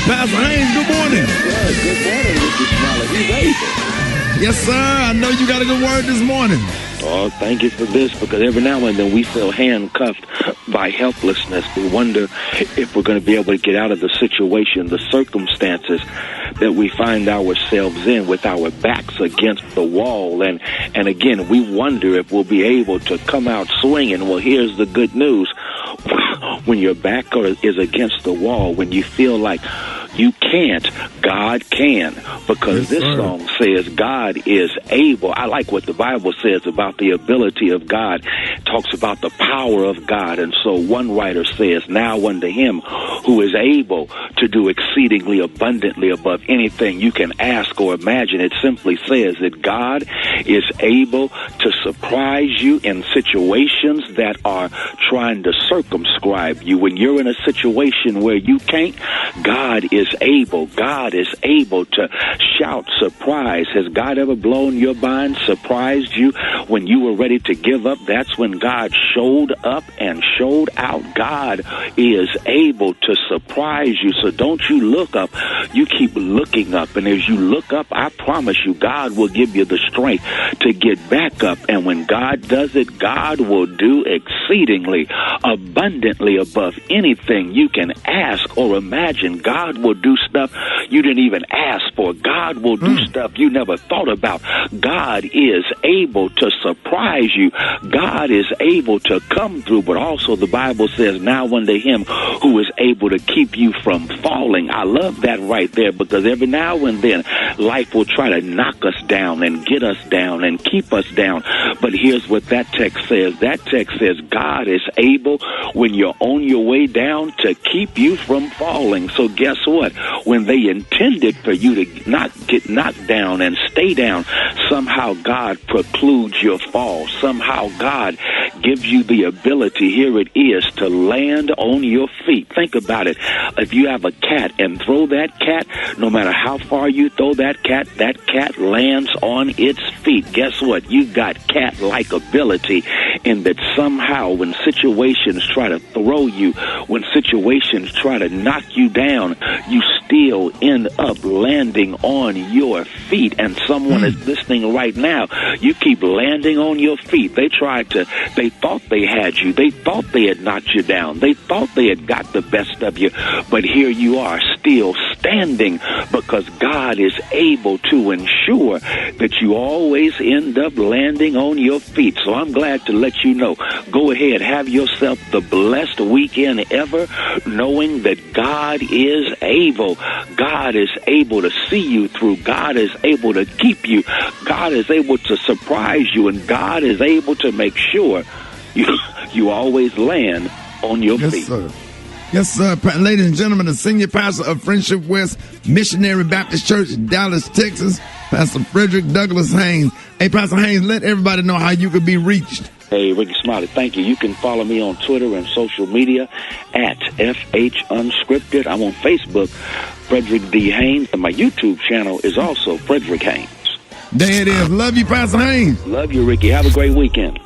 Pastor Haynes, good morning. Good morning, Mr. Smiley. He's able. Yes, sir. I know you got a good word this morning. Oh, thank you for this, because every now and then we feel handcuffed by helplessness. We wonder if we're going to be able to get out of the situation, the circumstances that we find ourselves in with our backs against the wall. And again, we wonder if we'll be able to come out swinging. Well, here's the good news. When your back is against the wall, when you feel like you can't, God can, because this song says God is able. I like what the Bible says about the ability of God. It talks about the power of God. And so one writer says, now unto him who is able to do exceedingly abundantly above anything you can ask or imagine. It simply says that God is able to surprise you in situations that are trying to circumscribe you. When you're in a situation where you can't, God is able. God is able to shout surprise. Has God ever blown your mind, surprised you when you were ready to give up? That's when God showed up and showed out. God is able to surprise you. So don't you look up. You keep looking up. And as you look up, I promise you, God will give you the strength to get back up. And when God does it, God will do exceedingly abundantly above anything you can ask or imagine. God will do stuff you didn't even ask for. God will do stuff you never thought about. God is able to surprise you. God is able to come through. But also the Bible says, now unto him who is able to keep you from falling. I love that right there, because every now and then life will try to knock us down and get us down and keep us down. But here's what that text says. That text says God is able, when you're on your way down, to keep you from falling. So guess what? When they intended for you to not get knocked down and stay down, somehow God precludes your fall. Somehow God gives you the ability, here it is, to land on your feet. Think about it. If you have a cat and throw that cat, no matter how far you throw that cat lands on its feet. Guess what? You've got cat-like ability in that somehow when situations try to throw you, when situations try to knock you down, you still end up landing on your feet. And someone is listening right now. You keep landing on your feet. They thought they had you. They thought they had knocked you down. They thought they had got the best of you. But here you are, still standing, because God is able to ensure that you always end up landing on your feet. So I'm glad to let you know, go ahead, have yourself the blessed weekend ever, knowing that God is able. God is able to see you through. God is able to keep you. God is able to surprise you, and God is able to make sure you always land on your feet. Sir. Yes, sir. Ladies and gentlemen, the senior pastor of Friendship West Missionary Baptist Church in Dallas, Texas, Pastor Frederick Douglass Haynes. Hey, Pastor Haynes, let everybody know how you could be reached. Hey, Rickey, Smiley, thank you. You can follow me on Twitter and social media at FH Unscripted. I'm on Facebook, Frederick D. Haynes, and my YouTube channel is also Frederick Haynes. There it is. Love you, Pastor Haynes. Love you, Rickey. Have a great weekend.